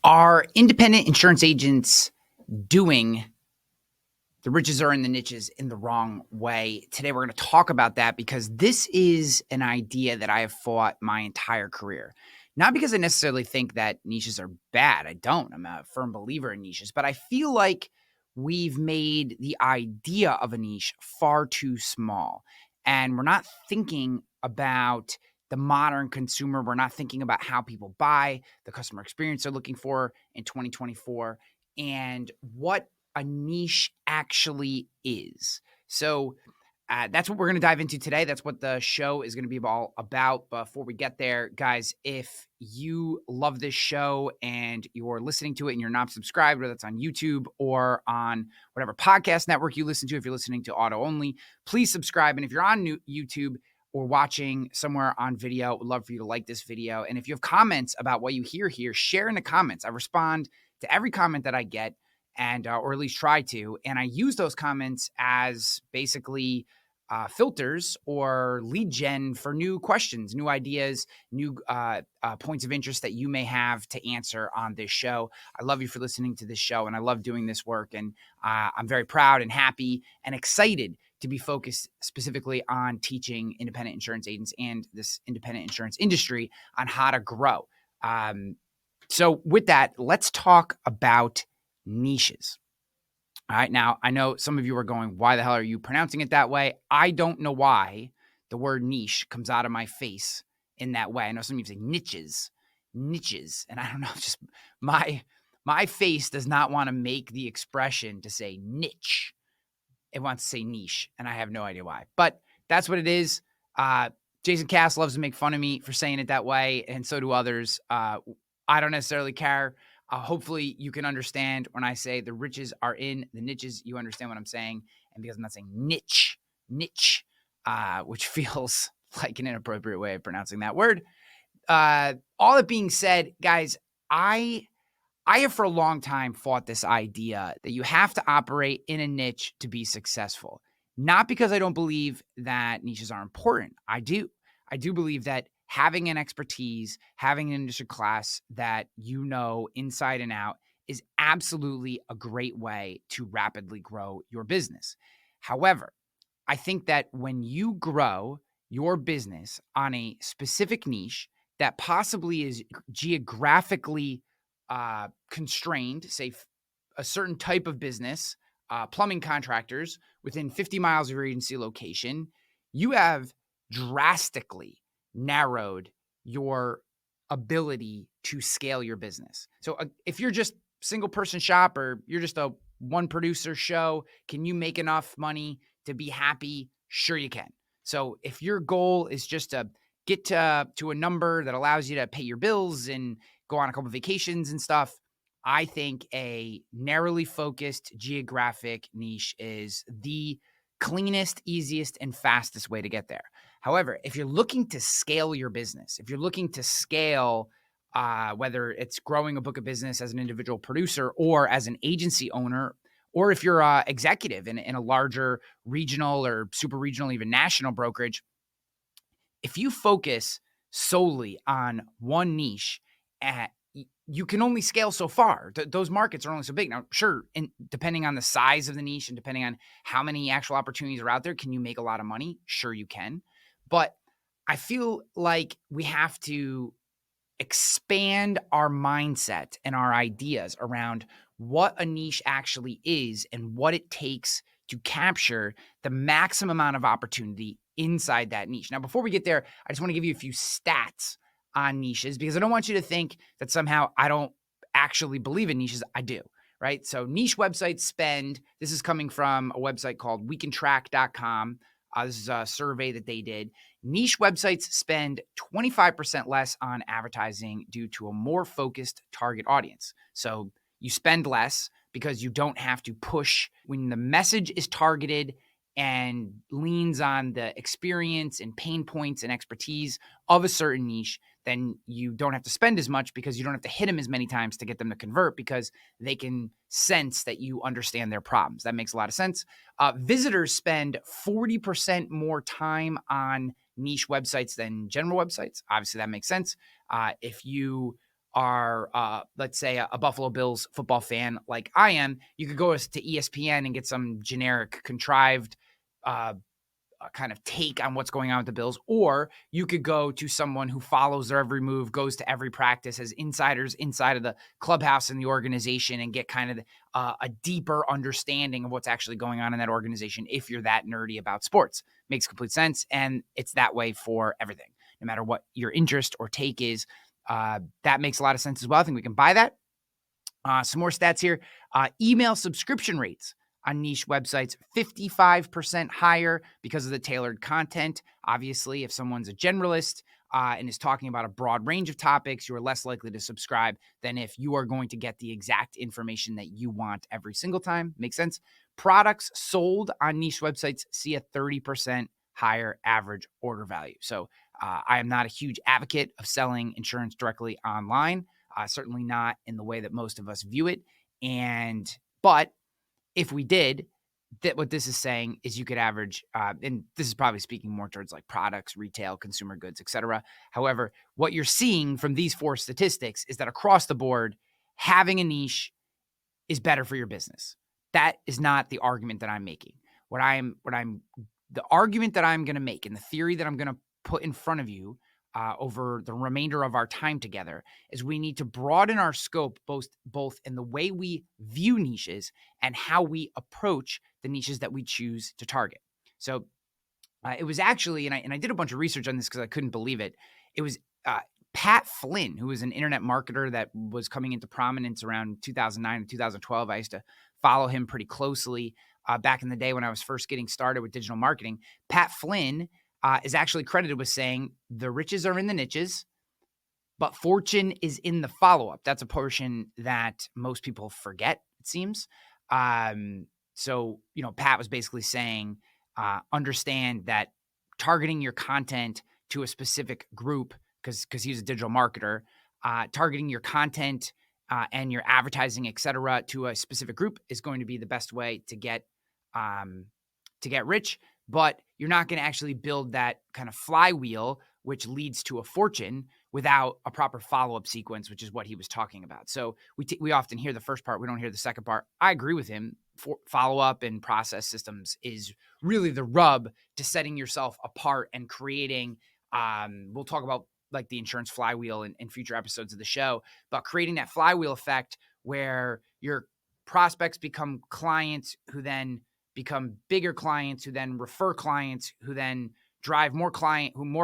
Are independent insurance agents doing the riches are in the niches in the wrong way? Today, we're going to talk about that because this is an idea that I have fought my entire career. Not because I necessarily think that niches are bad. I don't. I'm a firm believer in niches, but I feel like we've made the idea of a niche far too small. And we're not thinking about the modern consumer. We're not thinking about how people buy, the customer experience they're looking for in 2024, and what a niche actually is. So that's what we're going to dive into today. That's what the show is going to be all about. Before we get there, guys, if you love this show and you're listening to it and you're not subscribed, whether that's on YouTube or on whatever podcast network you listen to, if you're listening to auto only, please subscribe. And if you're on YouTube or watching somewhere on video, would love for you to like this video. And if you have comments about what you hear here, share in the comments. I respond to every comment that I get, and or at least try to. And I use those comments as basically filters or lead gen for new questions, new ideas, new points of interest that you may have to answer on this show. I love you for listening to this show, and I love doing this work. And I'm very proud and happy and excited to be focused specifically on teaching independent insurance agents and this independent insurance industry on how to grow. So with that, let's talk about niches. All right. Now, I know some of you are going, why the hell are you pronouncing it that way? I don't know why the word niche comes out of my face in that way. I know some of you say niches. And I don't know, just my face does not want to make the expression to say niche. It wants to say niche, and I have no idea why. But that's what it is. Jason Cass loves to make fun of me for saying it that way, and so do others. I don't necessarily care. Hopefully you can understand when I say the riches are in the niches, you understand what I'm saying. And because I'm not saying niche, which feels like an inappropriate way of pronouncing that word. All that being said, guys, I have for a long time fought this idea that you have to operate in a niche to be successful. Not because I don't believe that niches are important. I do believe that having an expertise, having an industry class that you know inside and out is absolutely a great way to rapidly grow your business. However, I think that when you grow your business on a specific niche that possibly is geographically constrained, say a certain type of business, plumbing contractors within 50 miles of your agency location, you have drastically narrowed your ability to scale your business. So if you're just single person shop or you're just a one producer show, can you make enough money to be happy? Sure you can. So if your goal is just to get to a number that allows you to pay your bills and go on a couple of vacations and stuff, I think a narrowly focused geographic niche is the cleanest, easiest, and fastest way to get there. However, if you're looking to scale your business, if you're looking to scale, whether it's growing a book of business as an individual producer or as an agency owner, or if you're an executive in a larger regional or super regional, even national brokerage, if you focus solely on one niche, you can only scale so far. Those markets are only so big. Now, sure, and depending on the size of the niche and depending on how many actual opportunities are out there, can you make a lot of money? Sure, you can. But I feel like we have to expand our mindset and our ideas around what a niche actually is and what it takes to capture the maximum amount of opportunity inside that niche. Now, before we get there, I just want to give you a few stats on niches because I don't want you to think that somehow I don't actually believe in niches. I do, right? So niche websites spend, this is coming from a website called wecantrack.com. This is a survey that they did. Niche websites spend 25% less on advertising due to a more focused target audience. So you spend less because you don't have to push when the message is targeted and leans on the experience and pain points and expertise of a certain niche, then you don't have to spend as much because you don't have to hit them as many times to get them to convert because they can sense that you understand their problems. That makes a lot of sense. Visitors spend 40% more time on niche websites than general websites. Obviously, that makes sense. If you are, let's say, a Buffalo Bills football fan like I am, you could go to ESPN and get some generic, contrived kind of take on what's going on with the Bills, or you could go to someone who follows their every move, goes to every practice, has insiders inside of the clubhouse and the organization, and get kind of a deeper understanding of what's actually going on in that organization if you're that nerdy about sports. Makes complete sense, and it's that way for everything. No matter what your interest or take is, that makes a lot of sense as well. I think we can buy that. Some more stats here. Email subscription rates on niche websites, 55% higher because of the tailored content. Obviously, if someone's a generalist and is talking about a broad range of topics, you're less likely to subscribe than if you are going to get the exact information that you want every single time. Makes sense? Products sold on niche websites see a 30% higher average order value. So I am not a huge advocate of selling insurance directly online. Certainly not in the way that most of us view it. But if we did, that what this is saying is you could average, and this is probably speaking more towards like products, retail, consumer goods, etc. However, what you're seeing from these 4 statistics is that across the board, having a niche is better for your business. That is not the argument that I'm making. The argument that I'm going to make and the theory that I'm going to put in front of you over the remainder of our time together is we need to broaden our scope both in the way we view niches and how we approach the niches that we choose to target. So it was actually, and I did a bunch of research on this because I couldn't believe it. It was Pat Flynn, who was an internet marketer that was coming into prominence around 2009 and 2012. I used to follow him pretty closely back in the day when I was first getting started with digital marketing. Pat Flynn is actually credited with saying the riches are in the niches, but fortune is in the follow-up. That's a portion that most people forget, it seems. So, Pat was basically saying, understand that targeting your content to a specific group, because he's a digital marketer, targeting your content and your advertising, et cetera, to a specific group is going to be the best way to get rich. But you're not going to actually build that kind of flywheel, which leads to a fortune, without a proper follow-up sequence, which is what he was talking about. So we often hear the first part. We don't hear the second part. I agree with him. Follow-up and process systems is really the rub to setting yourself apart and creating, we'll talk about like the insurance flywheel in future episodes of the show, but creating that flywheel effect where your prospects become clients who then become bigger clients, who then refer clients, who then drive more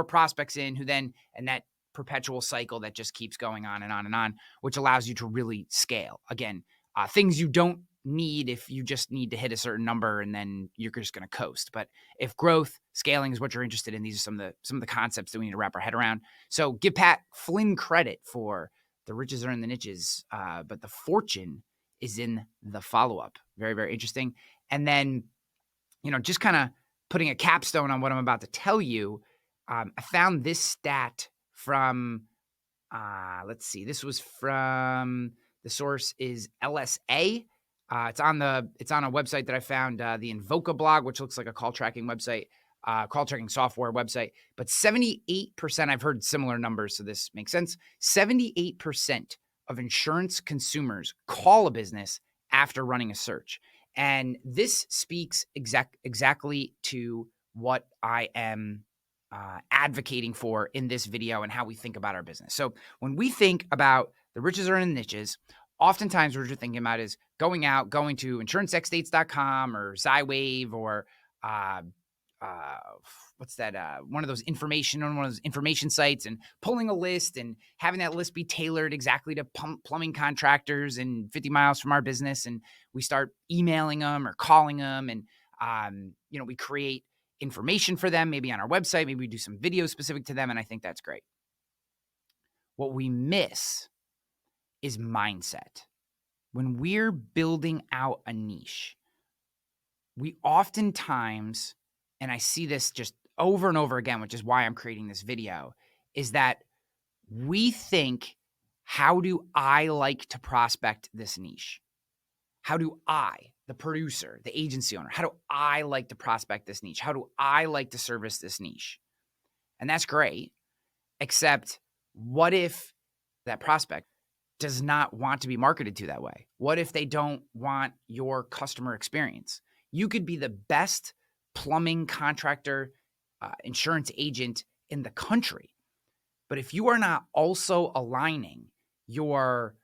prospects in, and that perpetual cycle that just keeps going on and on and on, which allows you to really scale. Again, things you don't need if you just need to hit a certain number and then you're just going to coast. But if growth, scaling is what you're interested in, these are some of the concepts that we need to wrap our head around. So give Pat Flynn credit for the riches are in the niches, but the fortune is in the follow-up. Very, very interesting. And then, just kind of putting a capstone on what I'm about to tell you, I found this stat from, this was from, the source is LSA. It's on a website that I found, the Invoca blog, which looks like a call tracking website, call tracking software website. But 78%, I've heard similar numbers, so this makes sense. 78% of insurance consumers call a business after running a search. And this speaks exactly to what I am advocating for in this video and how we think about our business. So when we think about the riches are in the niches, oftentimes what we're thinking about is going to insurancexstates.com or Zywave or one of those information sites, and pulling a list and having that list be tailored exactly to plumbing contractors in 50 miles from our business. And we start emailing them or calling them, and we create information for them, maybe on our website, maybe we do some videos specific to them. And I think that's great. What we miss is mindset. When we're building out a niche, we oftentimes, and I see this just over and over again, which is why I'm creating this video, is that we think, how do I like to prospect this niche? How do I, the producer, the agency owner, how do I like to prospect this niche? How do I like to service this niche? And that's great, except what if that prospect does not want to be marketed to that way? What if they don't want your customer experience? You could be the best plumbing contractor, insurance agent in the country. But if you are not also aligning your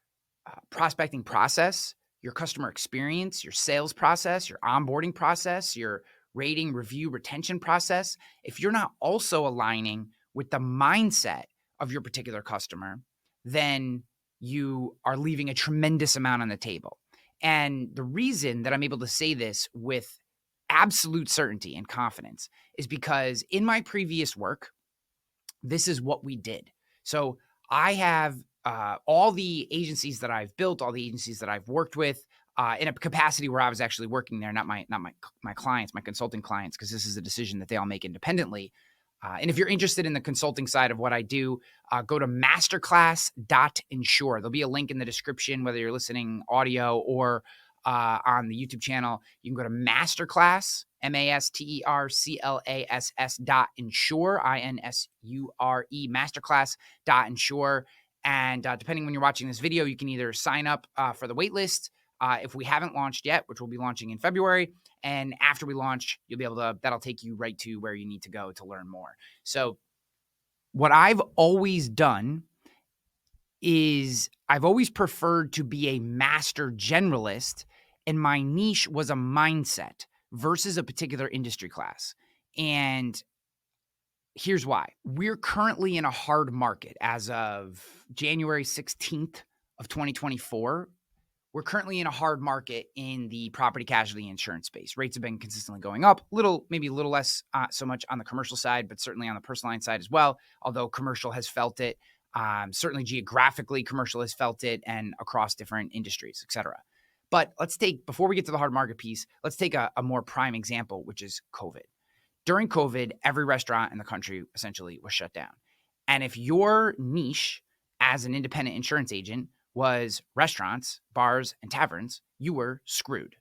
prospecting process, your customer experience, your sales process, your onboarding process, your rating, review, retention process, if you're not also aligning with the mindset of your particular customer, then you are leaving a tremendous amount on the table. And the reason that I'm able to say this with absolute certainty and confidence is because in my previous work, this is what we did. So I have all the agencies that I've built, all the agencies that I've worked with in a capacity where I was actually working there, not my clients, my consulting clients, because this is a decision that they all make independently. And if you're interested in the consulting side of what I do, go to masterclass.insure. There'll be a link in the description, whether you're listening audio or on the YouTube channel. You can go to masterclass, masterclass.insure, INSURE, masterclass.insure. And depending when you're watching this video, you can either sign up for the wait list if we haven't launched yet, which we'll be launching in February. And after we launch, you'll be able to, that'll take you right to where you need to go to learn more. So what I've always done is I've always preferred to be a master generalist, and my niche was a mindset versus a particular industry class. And here's why. We're currently in a hard market as of January 16th of 2024. We're currently in a hard market in the property casualty insurance space. Rates have been consistently going up, maybe a little less so much on the commercial side, but certainly on the personal line side as well, although commercial has felt it. Certainly geographically, commercial has felt it, and across different industries, et cetera. But before we get to the hard market piece, let's take a more prime example, which is COVID. During COVID, every restaurant in the country essentially was shut down. And if your niche as an independent insurance agent was restaurants, bars, and taverns, you were screwed.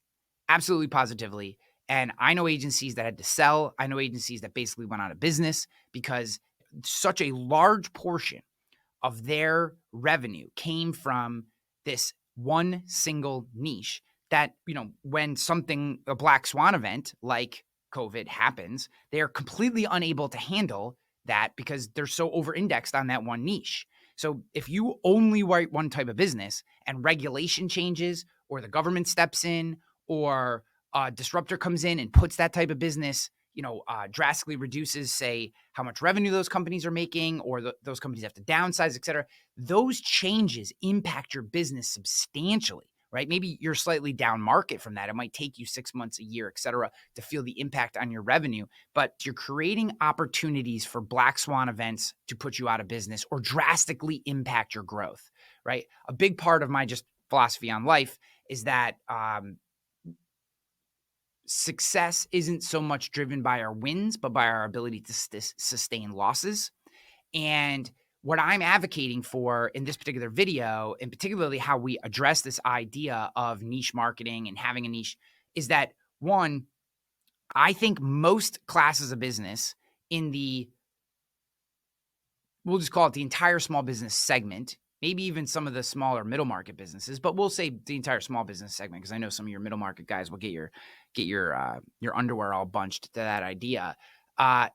Absolutely, positively. And I know agencies that had to sell. I know agencies that basically went out of business because such a large portion of their revenue came from this one single niche that, when a black swan event like COVID happens, they are completely unable to handle that because they're so over-indexed on that one niche. So if you only write one type of business and regulation changes, or the government steps in, or a disruptor comes in and puts that type of business, drastically reduces, say, how much revenue those companies are making, or those companies have to downsize, et cetera, those changes impact your business substantially, right? Maybe you're slightly down market from that. It might take you 6 months, a year, et cetera, to feel the impact on your revenue, but you're creating opportunities for black swan events to put you out of business or drastically impact your growth, right? A big part of my just philosophy on life is that success isn't so much driven by our wins, but by our ability to sustain losses. And what I'm advocating for in this particular video, and particularly how we address this idea of niche marketing and having a niche, is that, one, I think most classes of business we'll just call it the entire small business segment, maybe even some of the smaller middle market businesses, but we'll say the entire small business segment, because I know some of your middle market guys will get your underwear all bunched to that idea.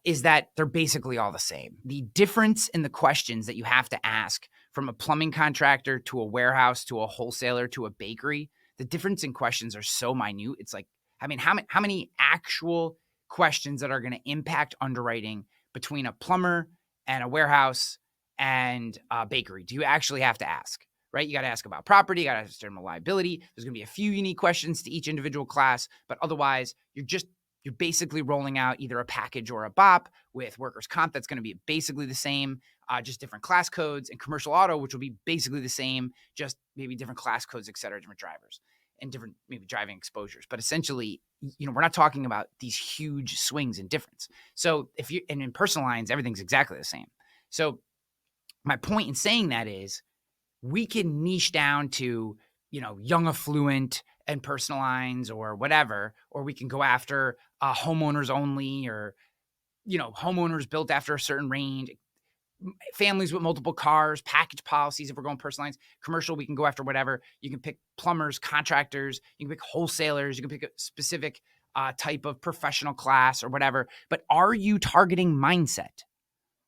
Is that they're basically all the same. The difference in the questions that you have to ask from a plumbing contractor to a warehouse to a wholesaler to a bakery, the difference in questions are so minute. It's like, how many actual questions that are going to impact underwriting between a plumber and a warehouse and a bakery do you actually have to ask? Right? You got to ask about property, you got to ask general liability. There's going to be a few unique questions to each individual class, but otherwise you're basically rolling out either a package or a BOP with workers' comp that's going to be basically the same, just different class codes, and commercial auto, which will be basically the same, just maybe different class codes, et cetera, different drivers and different maybe driving exposures. But essentially, we're not talking about these huge swings in difference. So and in personal lines, everything's exactly the same. So my point in saying that is we can niche down to, young affluent and personal lines or whatever, or we can go after homeowners only, or, homeowners built after a certain range. families with multiple cars, package policies. If we're going personal lines, commercial, we can go after whatever. You can pick plumbers, contractors, you can pick wholesalers, you can pick a specific type of professional class or whatever. But are you targeting mindset?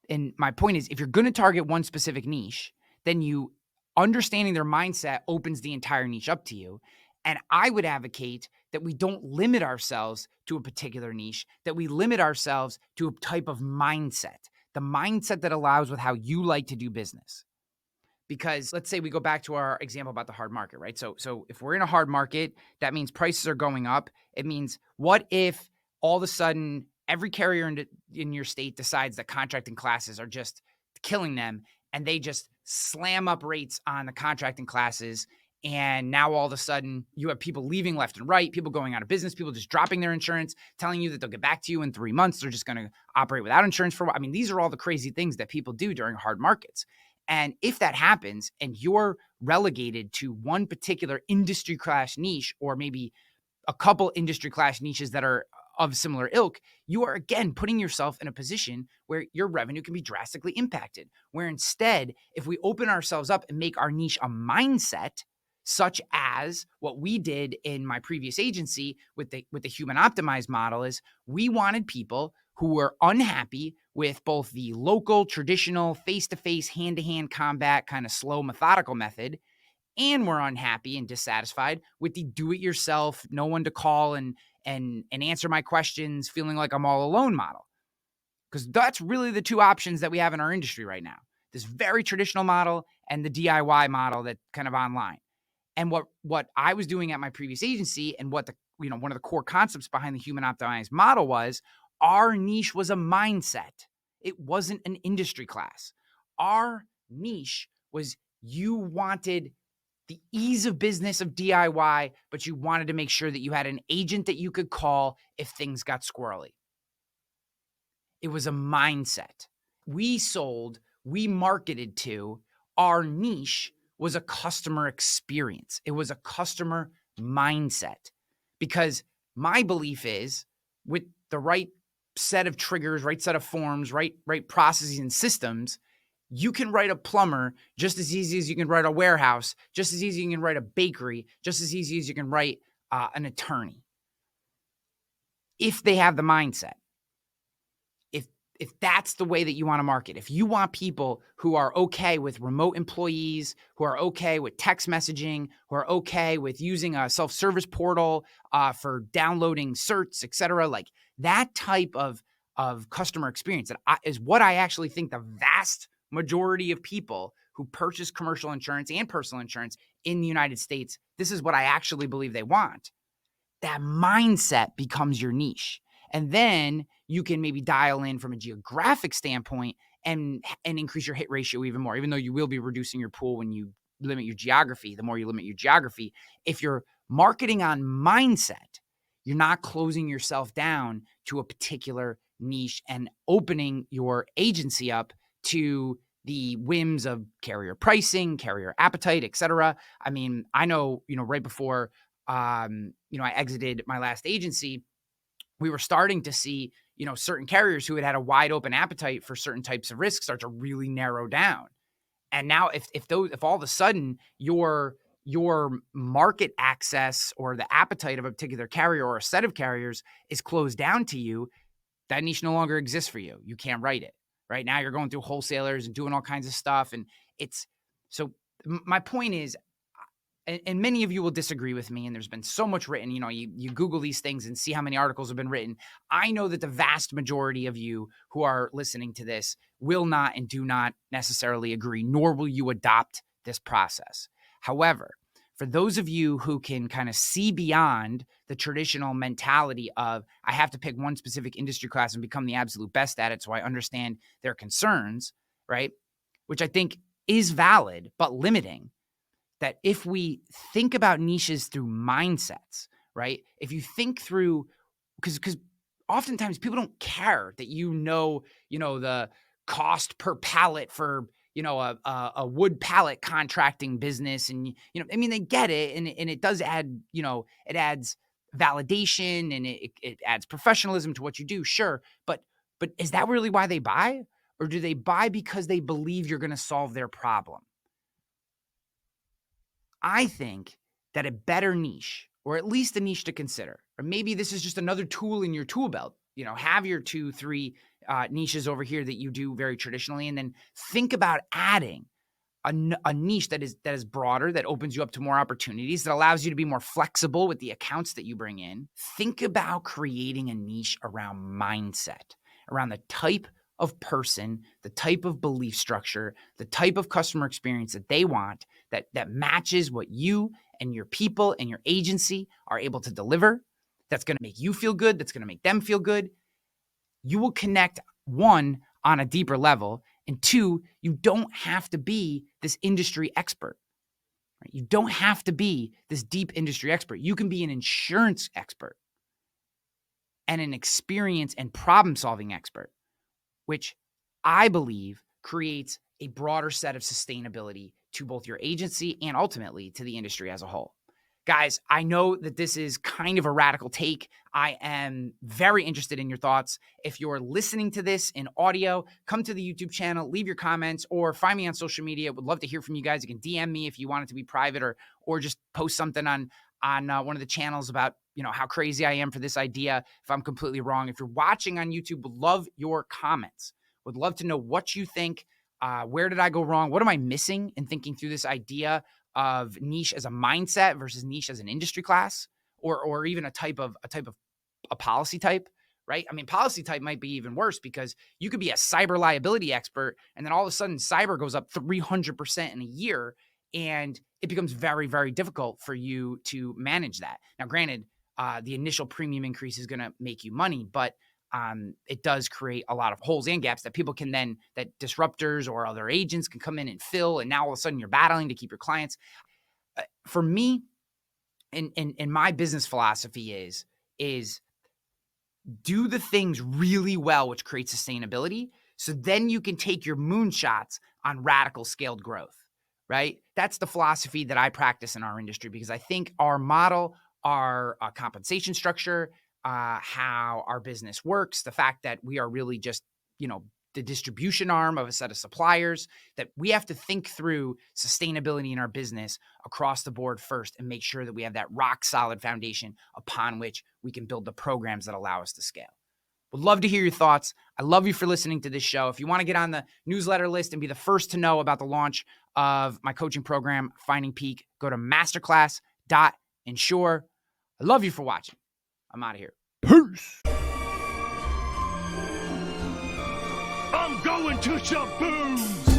And my point is, if you're going to target one specific niche, then you understanding their mindset opens the entire niche up to you. And I would advocate that we don't limit ourselves to a particular niche, that we limit ourselves to a type of mindset, the mindset that allows with how you like to do business. Because let's say we go back to our example about the hard market, right? So if we're in a hard market, that means prices are going up. It means, what if all of a sudden every carrier in your state decides that contracting classes are just killing them, and they just slam up rates on the contracting classes, and now all of a sudden you have people leaving left and right, people going out of business, people just dropping their insurance, telling you that they'll get back to you in 3 months. They're just going to operate without insurance for a while. I mean, these are all the crazy things that people do during hard markets. And if that happens and you're relegated to one particular industry class niche, or maybe a couple industry class niches that are of similar ilk, you are again putting yourself in a position where your revenue can be drastically impacted. Where instead, if we open ourselves up and make our niche a mindset, such as what we did in my previous agency with the human optimized model, is we wanted people who were unhappy with both the local, traditional, face-to-face, hand-to-hand combat kind of slow, methodical method, and were unhappy and dissatisfied with the do-it-yourself, no one to call and answer my questions, feeling like I'm all alone model. Because that's really the two options that we have in our industry right now. This very traditional model and the DIY model that kind of online. And what I was doing at my previous agency, and what one of the core concepts behind the human optimized model was, our niche was a mindset. It wasn't an industry class. Our niche was, you wanted the ease of business of DIY, but you wanted to make sure that you had an agent that you could call if things got squirrely. It was a mindset. We marketed to, our niche was a customer experience. It was a customer mindset. Because my belief is, with the right set of triggers, right set of forms, right processes and systems, you can write a plumber just as easy as you can write a warehouse, just as easy as you can write a bakery, just as easy as you can write an attorney, if they have the mindset. If that's the way that you want to market, if you want people who are okay with remote employees, who are okay with text messaging, who are okay with using a self-service portal for downloading certs, et cetera, like that type of customer experience is what I actually think the vast majority of people who purchase commercial insurance and personal insurance in the United States, this is what I actually believe they want. That mindset becomes your niche. And then you can maybe dial in from a geographic standpoint and increase your hit ratio even more, even though you will be reducing your pool when you limit your geography. The more you limit your geography, if you're marketing on mindset, you're not closing yourself down to a particular niche and opening your agency up to the whims of carrier pricing, carrier appetite, et cetera. I mean, I know, right before, I exited my last agency, we were starting to see, certain carriers who had a wide open appetite for certain types of risks start to really narrow down. And now if all of a sudden your market access or the appetite of a particular carrier or a set of carriers is closed down to you, that niche no longer exists for you. You can't write it. Right now you're going through wholesalers and doing all kinds of stuff. And my point is, and many of you will disagree with me, and there's been so much written, you Google these things and see how many articles have been written. I know that the vast majority of you who are listening to this will not and do not necessarily agree, nor will you adopt this process. However, for those of you who can kind of see beyond the traditional mentality of, I have to pick one specific industry class and become the absolute best at it so I understand their concerns, right? Which I think is valid, but limiting. That if we think about niches through mindsets, right? If you think through, because oftentimes people don't care that the cost per pallet for a wood pallet contracting business, and they get it, and it does add, it adds validation and it adds professionalism to what you do, sure, but is that really why they buy? or do they buy because they believe you're going to solve their problem? I think that a better niche, or at least a niche to consider, or maybe this is just another tool in your tool belt, have your 2-3 niches over here that you do very traditionally, and then think about adding a niche that is broader, that opens you up to more opportunities, that allows you to be more flexible with the accounts that you bring in. Think about creating a niche around mindset, around the type of person, the type of belief structure, the type of customer experience that they want, that matches what you and your people and your agency are able to deliver, that's going to make you feel good, that's going to make them feel good. You will connect, one, on a deeper level, and two, you don't have to be this industry expert. Right? You don't have to be this deep industry expert. You can be an insurance expert and an experience and problem-solving expert, which I believe creates a broader set of sustainability to both your agency and ultimately to the industry as a whole. Guys, I know that this is kind of a radical take. I am very interested in your thoughts. If you're listening to this in audio, come to the YouTube channel, leave your comments, or find me on social media. Would love to hear from you guys. You can DM me if you want it to be private, or just post something on one of the channels about how crazy I am for this idea if I'm completely wrong. If you're watching on YouTube, would love your comments. Would love to know what you think. Where did I go wrong? What am I missing in thinking through this idea of niche as a mindset versus niche as an industry class, or even a type of a policy type, right? I mean, policy type might be even worse, because you could be a cyber liability expert and then all of a sudden cyber goes up 300% in a year, and it becomes very, very difficult for you to manage that. Now, granted, the initial premium increase is going to make you money, but it does create a lot of holes and gaps that people can then, that disruptors or other agents can come in and fill. And now all of a sudden you're battling to keep your clients. For me, in my business philosophy is do the things really well, which creates sustainability. So then you can take your moonshots on radical scaled growth, right? That's the philosophy that I practice in our industry, because I think our model, our compensation structure, how our business works, the fact that we are really just, the distribution arm of a set of suppliers, that we have to think through sustainability in our business across the board first and make sure that we have that rock solid foundation upon which we can build the programs that allow us to scale. Would love to hear your thoughts. I love you for listening to this show. If you want to get on the newsletter list and be the first to know about the launch of my coaching program, Finding Peak, go to masterclass.insure. I love you for watching. I'm out of here. Peace. I'm going to Shaboom's.